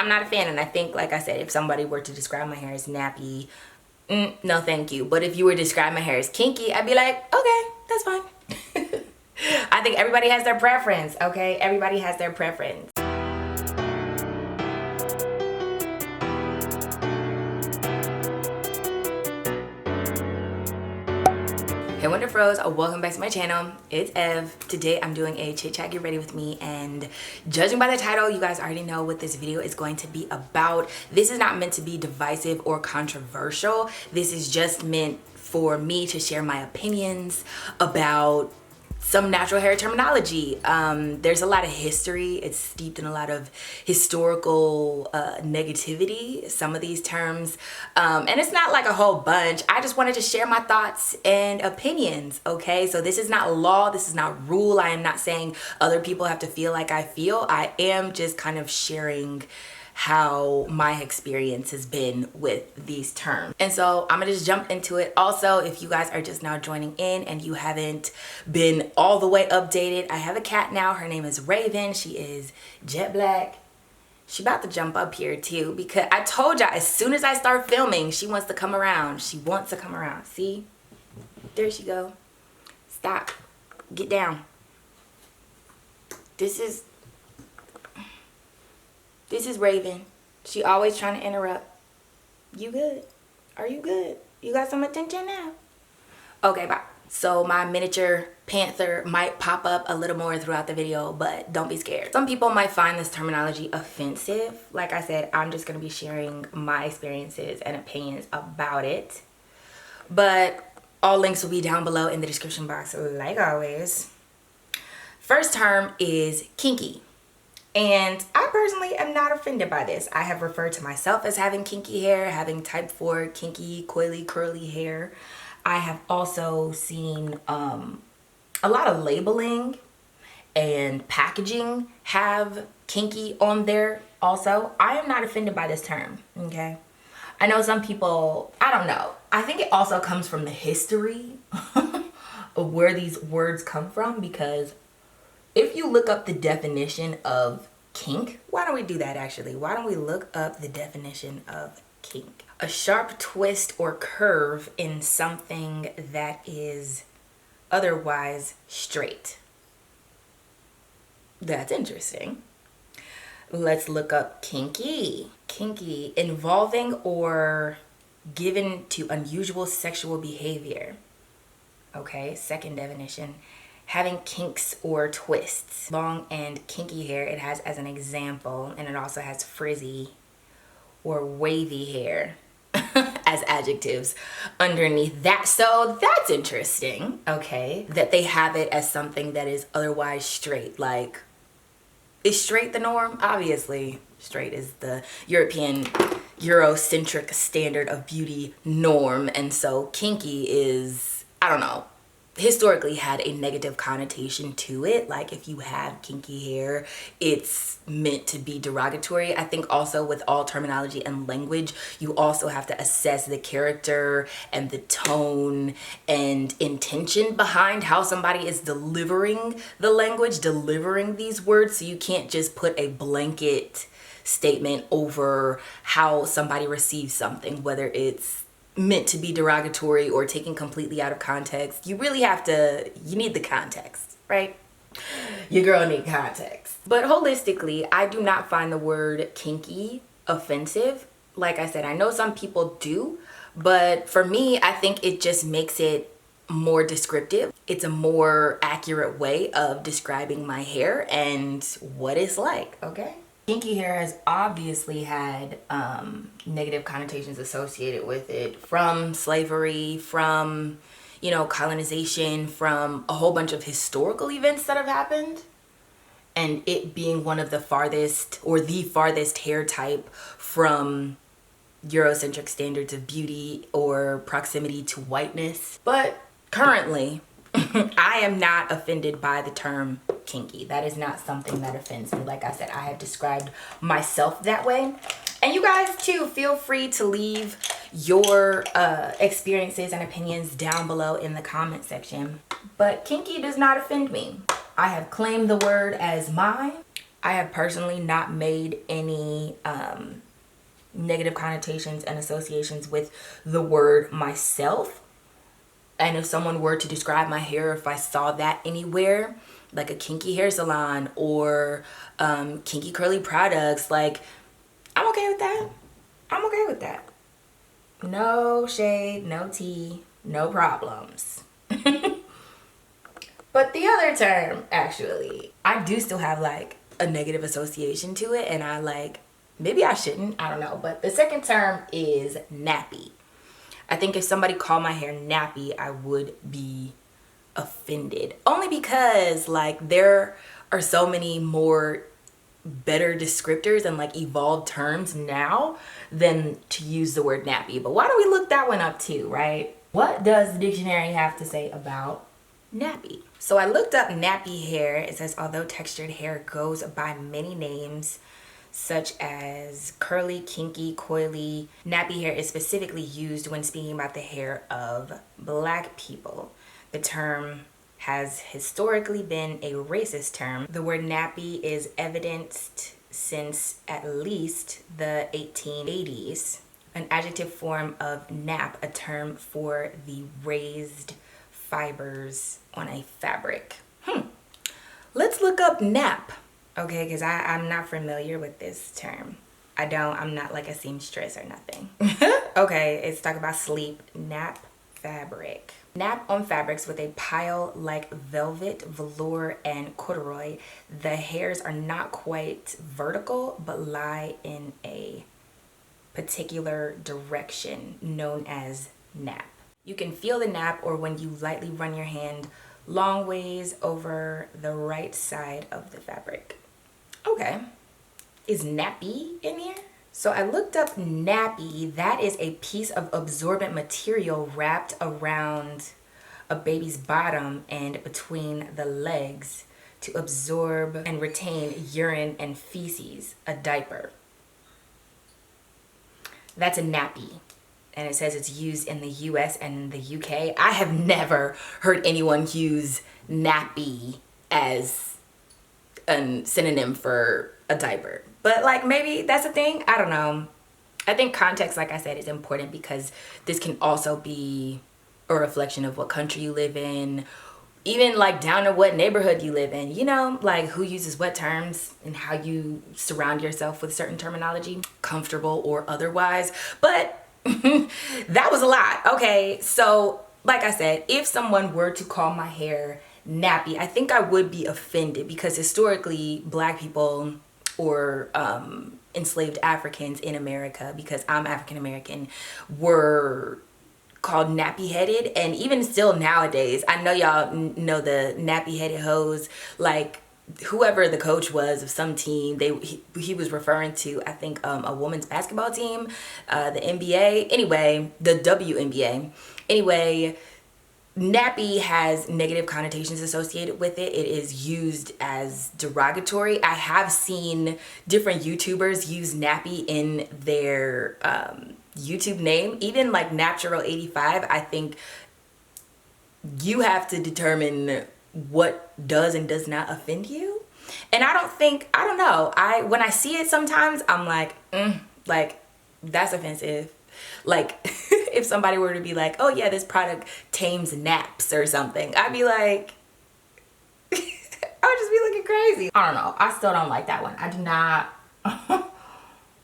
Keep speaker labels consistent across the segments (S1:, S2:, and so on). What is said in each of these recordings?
S1: I'm not a fan. And I think, like I said, if somebody were to describe my hair as nappy, no thank you. But if you were to describe my hair as kinky, I'd be like, okay, that's fine. I think everybody has their preference, okay? Everybody has their preference. Hey Wonderfros, welcome back to my channel. It's Ev. Today I'm doing a chit chat get ready with me, and judging by the title, you guys already know what this video is going to be about. This is not meant to be divisive or controversial. This is just meant for me to share my opinions about some natural hair terminology. There's a lot of history. It's steeped in a lot of historical negativity, some of these terms. And it's not like a whole bunch. I just wanted to share my thoughts and opinions, okay? So this is not law. This is not rule. I am not saying other people have to feel like I feel. I am just kind of sharing how my experience has been with these terms. And so I'm gonna just jump into it. Also, if you guys are just now joining in and you haven't been all the way updated, I have a cat now. Her name is Raven. She is jet black. She about to jump up here too, because I told y'all as soon as I start filming, she wants to come around. She wants to come around. See? There she go. Stop. Get down. This is Raven. She always trying to interrupt. You good? Are you good? You got some attention now? Okay, bye. So my miniature panther might pop up a little more throughout the video, but don't be scared. Some people might find this terminology offensive. Like I said, I'm just going to be sharing my experiences and opinions about it. But all links will be down below in the description box, like always. First term is kinky. And I personally am not offended by this. I have referred to myself as having kinky hair, having type 4 kinky, coily, curly hair. I have also seen a lot of labeling and packaging have kinky on there also. I am not offended by this term, okay? I know some people, I don't know. I think it also comes from the history of where these words come from, because if you look up the definition of kink, why don't we do that actually? Why don't we look up the definition of kink? A sharp twist or curve in something that is otherwise straight. That's interesting. Let's look up kinky. Kinky, involving or given to unusual sexual behavior. Okay, second definition. Having kinks or twists. Long and kinky hair, it has as an example, and it also has frizzy or wavy hair as adjectives underneath that. So that's interesting, okay, that they have it as something that is otherwise straight. Like, is straight the norm? Obviously, straight is the European, Eurocentric standard of beauty norm, and so kinky is, I don't know, historically had a negative connotation to it. Like, if you have kinky hair, it's meant to be derogatory. I think also with all terminology and language, you also have to assess the character and the tone and intention behind how somebody is delivering the language, delivering these words. So you can't just put a blanket statement over how somebody receives something, whether it's meant to be derogatory or taken completely out of context. You really have to, you need the context, right? Your girl need context. But holistically, I do not find the word kinky offensive. Like I said, I know some people do, but for me, I think it just makes it more descriptive. It's a more accurate way of describing my hair and what it's like, okay? Kinky hair has obviously had negative connotations associated with it, from slavery, from, you know, colonization, from a whole bunch of historical events that have happened, and it being one of the farthest or the farthest hair type from Eurocentric standards of beauty or proximity to whiteness. But currently, I am not offended by the term kinky. That is not something that offends me. Like I said, I have described myself that way. And you guys too, feel free to leave your experiences and opinions down below in the comment section. But kinky does not offend me. I have claimed the word as mine. I have personally not made any negative connotations and associations with the word myself. And if someone were to describe my hair, if I saw that anywhere, like a kinky hair salon or kinky curly products, like, I'm okay with that. I'm okay with that. No shade, no tea, no problems. But the other term, actually, I do still have like a negative association to it, and I like, maybe I shouldn't, I don't know. But the second term is nappy. I think if somebody called my hair nappy, I would be offended. Only because like there are so many more better descriptors and like evolved terms now than to use the word nappy. But why don't we look that one up too, right? What does the dictionary have to say about nappy? So I looked up nappy hair. It says, although textured hair goes by many names, such as curly, kinky, coily, nappy hair is specifically used when speaking about the hair of Black people. The term has historically been a racist term. The word nappy is evidenced since at least the 1880s. An adjective form of nap, a term for the raised fibers on a fabric. Let's look up nap. Okay, because I'm not familiar with this term. I'm not like a seamstress or nothing. Okay, it's talking about sleep, nap, fabric. Nap on fabrics with a pile like velvet, velour, and corduroy. The hairs are not quite vertical, but lie in a particular direction known as nap. You can feel the nap, or when you lightly run your hand long ways over the right side of the fabric. Okay, is nappy in here? So I looked up nappy. That is a piece of absorbent material wrapped around a baby's bottom and between the legs to absorb and retain urine and feces, a diaper. That's a nappy. And it says it's used in the US and the UK. I have never heard anyone use nappy as a synonym for a diaper. But like, maybe that's a thing. I don't know. I think context, like I said, is important because this can also be a reflection of what country you live in, even like down to what neighborhood you live in, you know, like who uses what terms and how you surround yourself with certain terminology, comfortable or otherwise. But that was a lot. Okay, so like I said, if someone were to call my hair nappy, I think I would be offended because historically Black people or enslaved Africans in America, because I'm African American, were called nappy headed. And even still nowadays, I know y'all know the nappy headed hoes, like whoever the coach was of some team, he was referring to, I think, a women's basketball team, the NBA, anyway, the WNBA. Anyway, nappy has negative connotations associated with it. It is used as derogatory. I have seen different YouTubers use nappy in their YouTube name, even like Natural85. I think you have to determine what does and does not offend you. And I don't know. When I see it sometimes, I'm like, like that's offensive. Like if somebody were to be like, oh yeah, this product tames naps or something, I'd be like, I would just be looking crazy. I don't know. I still don't like that one. I do not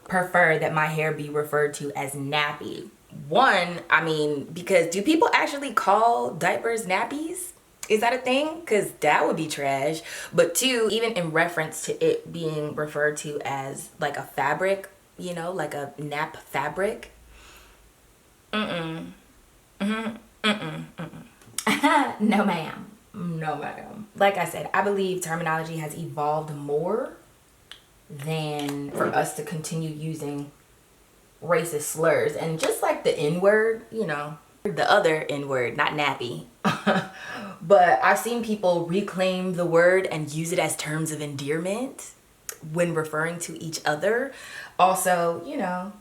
S1: prefer that my hair be referred to as nappy. One, I mean, because do people actually call diapers nappies? Is that a thing? Because that would be trash. But two, even in reference to it being referred to as like a fabric, you know, like a nap fabric. No ma'am. No ma'am. Like I said, I believe terminology has evolved more than for us to continue using racist slurs. And just like the N-word, you know, the other N-word, not nappy. But I've seen people reclaim the word and use it as terms of endearment when referring to each other. Also, you know,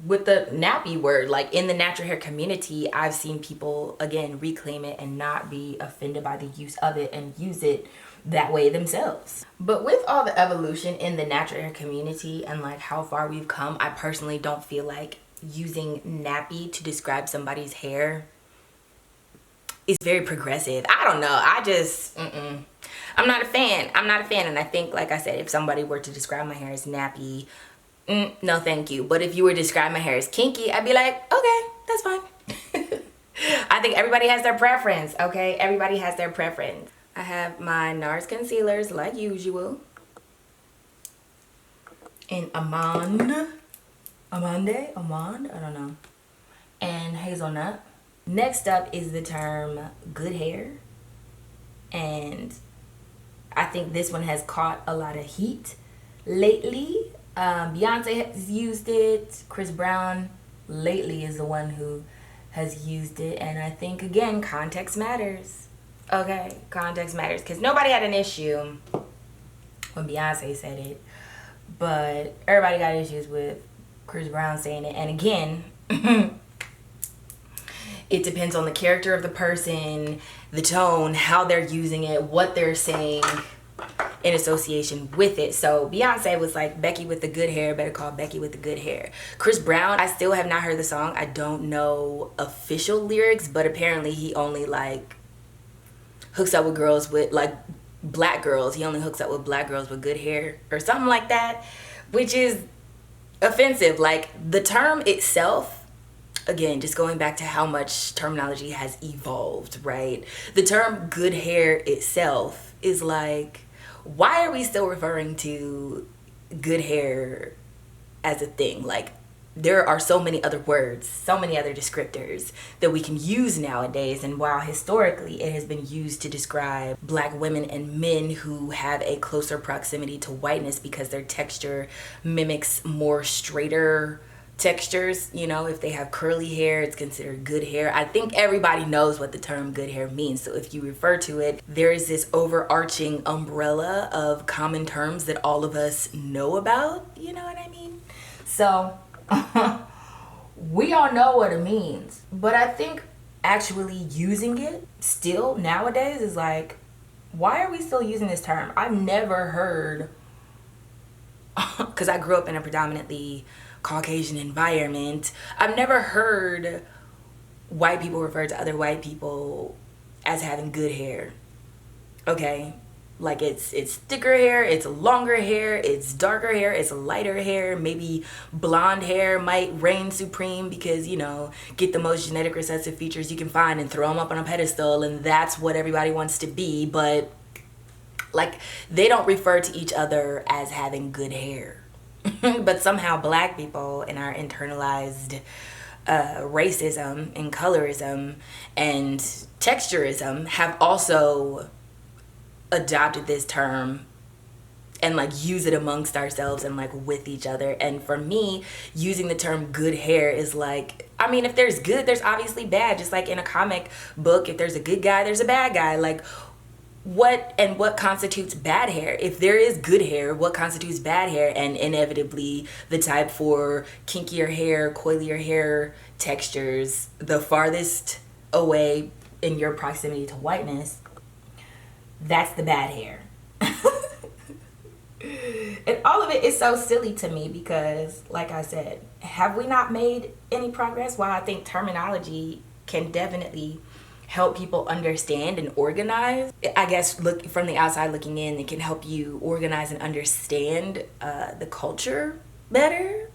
S1: with the nappy word, like in the natural hair community, I've seen people again reclaim it and not be offended by the use of it and use it that way themselves. But with all the evolution in the natural hair community and like how far we've come, I personally don't feel like using nappy to describe somebody's hair is very progressive. I don't know. I just, I'm not a fan. I'm not a fan. And I think, like I said, if somebody were to describe my hair as nappy, no thank you. But if you were to describe my hair as kinky, I'd be like, okay, that's fine. I think everybody has their preference, okay? Everybody has their preference. I have my NARS concealers like usual in Amande, I don't know, and hazelnut. Next up is the term good hair, and I think this one has caught a lot of heat lately. Beyonce has used it. Chris Brown lately is the one who has used it, and I think, again, context matters. Okay, context matters, because nobody had an issue when Beyonce said it, but everybody got issues with Chris Brown saying it. And again, it depends on the character of the person, the tone, how they're using it, what they're saying in association with it. So Beyonce was like, Becky with the good hair, better call Becky with the good hair. Chris Brown, I still have not heard the song. I don't know official lyrics, but apparently he only like hooks up with girls with like black girls. He only hooks up with black girls with good hair or something like that, which is offensive. Like the term itself, again, just going back to how much terminology has evolved, right? The term good hair itself is like, why are we still referring to good hair as a thing? Like, there are so many other words, so many other descriptors that we can use nowadays. And while historically it has been used to describe black women and men who have a closer proximity to whiteness because their texture mimics more straighter textures, you know, if they have curly hair, it's considered good hair. I think everybody knows what the term good hair means. So if you refer to it, there is this overarching umbrella of common terms that all of us know about, you know what I mean? So we all know what it means, but I think actually using it still nowadays is like, why are we still using this term? I've never heard, because I grew up in a predominantly Caucasian environment, I've never heard white people refer to other white people as having good hair. Okay, like it's thicker hair, it's longer hair, it's darker hair, it's lighter hair, maybe blonde hair might reign supreme because, you know, get the most genetic recessive features you can find and throw them up on a pedestal, and that's what everybody wants to be. But like, they don't refer to each other as having good hair. But somehow black people in our internalized racism and colorism and texturism have also adopted this term and like use it amongst ourselves and like with each other. And for me, using the term good hair is like, I mean, if there's good, there's obviously bad. Just like in a comic book, if there's a good guy, there's a bad guy. Like, what constitutes bad hair? If there is good hair, what constitutes bad hair? And inevitably the type for kinkier hair, coilier hair textures, the farthest away in your proximity to whiteness, that's the bad hair. And all of it is so silly to me because, like I said, have we not made any progress? While I think terminology can definitely help people understand and organize, I guess, look from the outside looking in, it can help you organize and understand the culture better.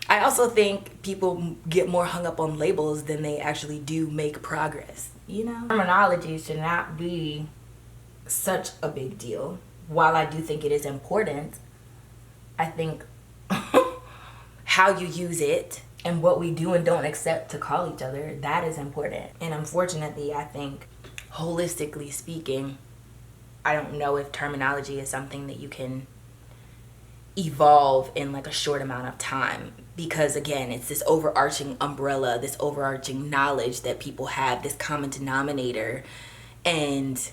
S1: I also think people get more hung up on labels than they actually do make progress, you know? Terminology should not be such a big deal. While I do think it is important, I think how you use it and what we do and don't accept to call each other, that is important. And unfortunately, I think, holistically speaking, I don't know if terminology is something that you can evolve in like a short amount of time, because again, it's this overarching umbrella, this overarching knowledge that people have, this common denominator, and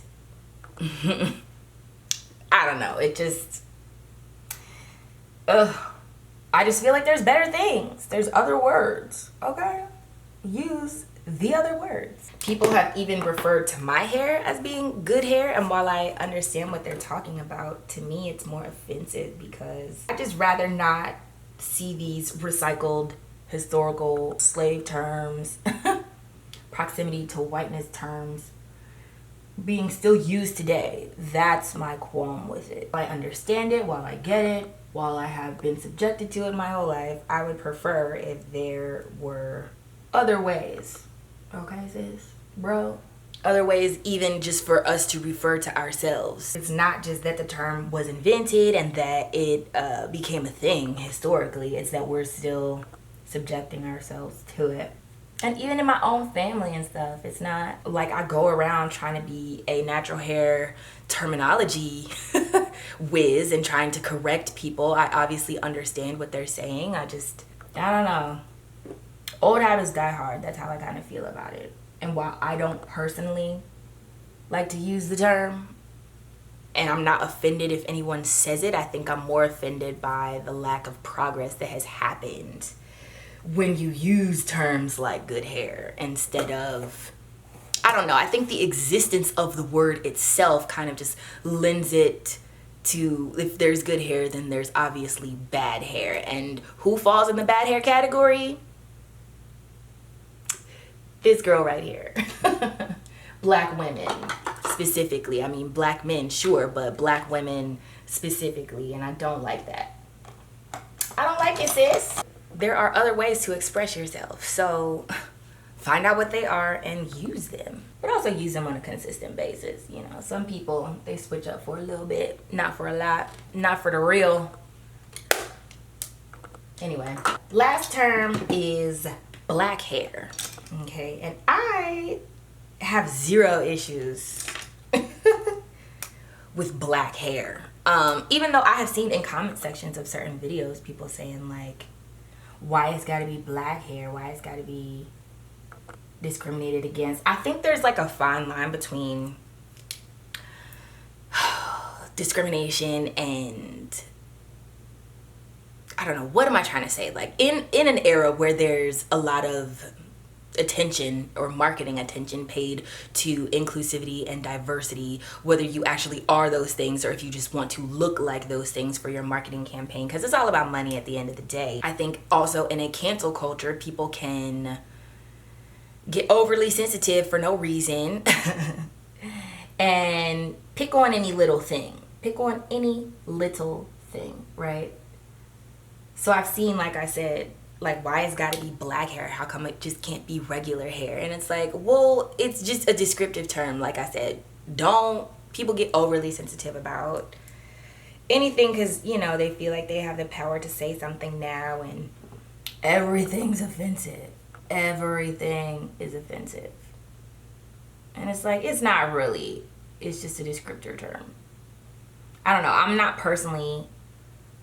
S1: I don't know, it just I just feel like there's better things, there's other words, okay? Use the other words. People have even referred to my hair as being good hair, and while I understand what they're talking about, to me it's more offensive because I just rather not see these recycled historical slave terms, proximity to whiteness terms being still used today. That's my qualm with it. I understand it, while I get it, while I have been subjected to it my whole life, I would prefer if there were other ways. Okay, sis? Bro? Other ways even just for us to refer to ourselves. It's not just that the term was invented and that it became a thing historically. It's that we're still subjecting ourselves to it. And even in my own family and stuff, it's not like I go around trying to be a natural hair terminology whiz and trying to correct people. I obviously understand what they're saying. I don't know. Old habits die hard. That's how I kind of feel about it. And while I don't personally like to use the term, and I'm not offended if anyone says it, I think I'm more offended by the lack of progress that has happened when you use terms like good hair instead of, I don't know, I think the existence of the word itself kind of just lends it to, if there's good hair, then there's obviously bad hair. And who falls in the bad hair category? This girl right here. Black women specifically. I mean, black men, sure, but black women specifically, and I don't like that. I don't like it, sis. There are other ways to express yourself, so find out what they are and use them. But also use them on a consistent basis. You know, some people, they switch up for a little bit, not for a lot, not for the real. Anyway, last term is black hair. Okay, and I have zero issues with black hair. Even though I have seen in comment sections of certain videos people saying like, why it's got to be black hair, why it's got to be discriminated against. I think there's like a fine line between discrimination and, I don't know, what am I trying to say? Like in an era where there's a lot of attention or marketing attention paid to inclusivity and diversity, whether you actually are those things or if you just want to look like those things for your marketing campaign, because it's all about money at the end of the day. I think also in a cancel culture, people can get overly sensitive for no reason and pick on any little thing. Pick on any little thing, right? So I've seen, like I said, like, why it's got to be black hair? How come it just can't be regular hair? And it's like, well, it's just a descriptive term. Like I said, people get overly sensitive about anything because, you know, they feel like they have the power to say something now and everything's offensive. Everything is offensive. And it's like, it's not really. It's just a descriptor term. I don't know. I'm not personally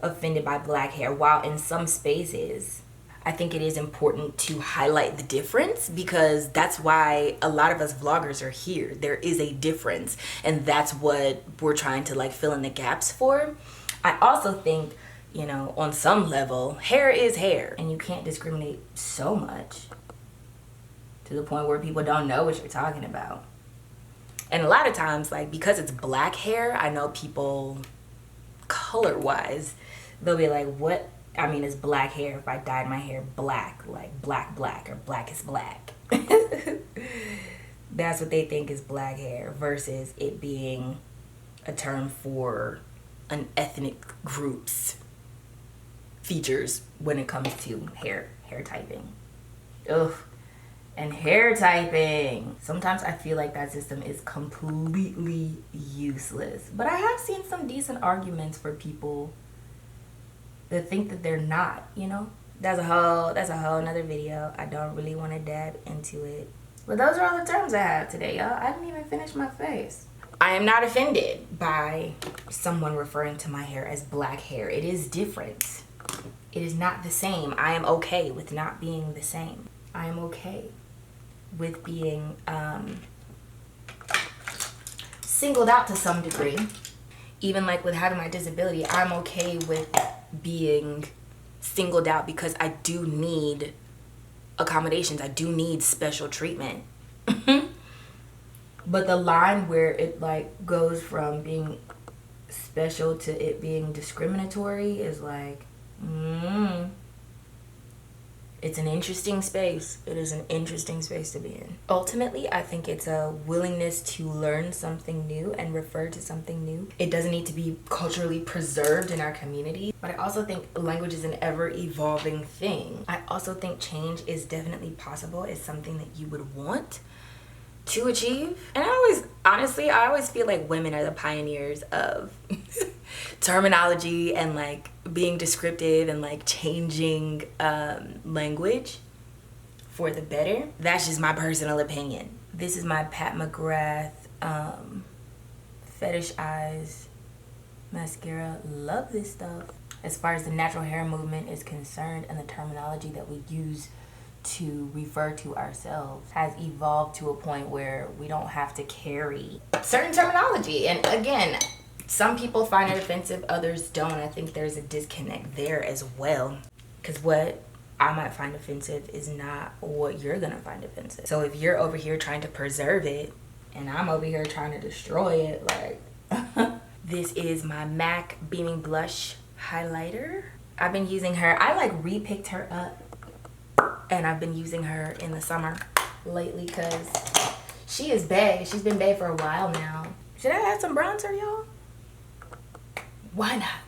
S1: offended by black hair, while in some spaces I think it is important to highlight the difference, because that's why a lot of us vloggers are here. There is a difference, and that's what we're trying to like fill in the gaps for. I also think, you know, on some level, hair is hair, and you can't discriminate so much to the point where people don't know what you're talking about. And a lot of times, like, because it's black hair, I know people color wise, they'll be like, what? I mean, it's black hair if I dyed my hair black, like black, or black is black. That's what they think is black hair, versus it being a term for an ethnic group's features when it comes to hair typing. Ugh. And hair typing. Sometimes I feel like that system is completely useless. But I have seen some decent arguments for people that think that they're not, you know? That's a whole nother video. I don't really want to dab into it. But those are all the terms I have today, y'all. I didn't even finish my face. I am not offended by someone referring to my hair as black hair. It is different. It is not the same. I am okay with not being the same. I am okay with being singled out to some degree. Even like with having my disability, I'm okay with being singled out because I do need accommodations. I do need special treatment. But the line where it like goes from being special to it being discriminatory is like, it's an interesting space. It is an interesting space to be in. Ultimately, I think it's a willingness to learn something new and refer to something new. It doesn't need to be culturally preserved in our community. But I also think language is an ever-evolving thing. I also think change is definitely possible. It's something that you would want to achieve. And I always feel like women are the pioneers of terminology and like being descriptive and like changing language for the better. That's just my personal opinion. This is my Pat McGrath Fetish Eyes mascara. Love this stuff. As far as the natural hair movement is concerned and the terminology that we use to refer to ourselves has evolved to a point where we don't have to carry certain terminology. And again, some people find it offensive, others don't. I think there's a disconnect there as well. Because what I might find offensive is not what you're gonna find offensive. So if you're over here trying to preserve it and I'm over here trying to destroy it, like this is my MAC Beaming Blush highlighter. I've been using her, I like re-picked her up, and I've been using her in the summer lately because she is bae. She's been bae for a while now. Should I add some bronzer, y'all? Why not?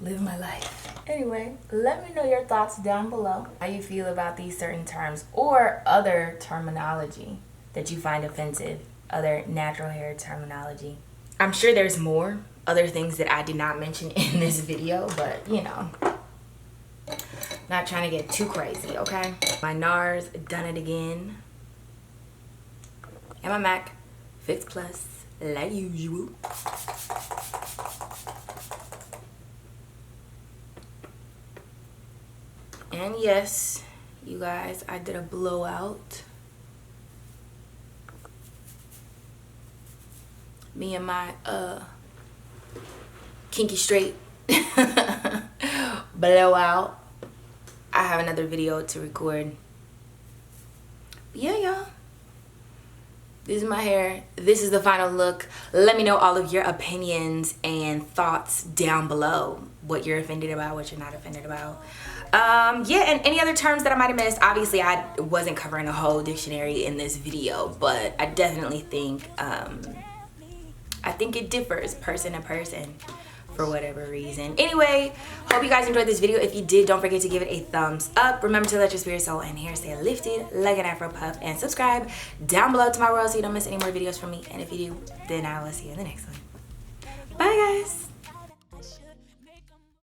S1: Live my life. Anyway, let me know your thoughts down below. How you feel about these certain terms or other terminology that you find offensive, other natural hair terminology. I'm sure there's more other things that I did not mention in this video, but you know, not trying to get too crazy, okay? My NARS, done it again. And my MAC, Fix Plus, like usual. And yes, you guys, I did a blowout. Me and my Kinky straight blowout. I have another video to record. But yeah, y'all. This is my hair. This is the final look. Let me know all of your opinions and thoughts down below. What you're offended about, what you're not offended about. Yeah, and any other terms that I might have missed. Obviously, I wasn't covering a whole dictionary in this video, but I definitely think it differs person to person for whatever reason. Anyway, hope you guys enjoyed this video. If you did, don't forget to give it a thumbs up. Remember to let your spirit, soul, and hair stay lifted like an afro puff, and subscribe down below to my world so you don't miss any more videos from me. And if you do, then I will see you in the next one. Bye, guys.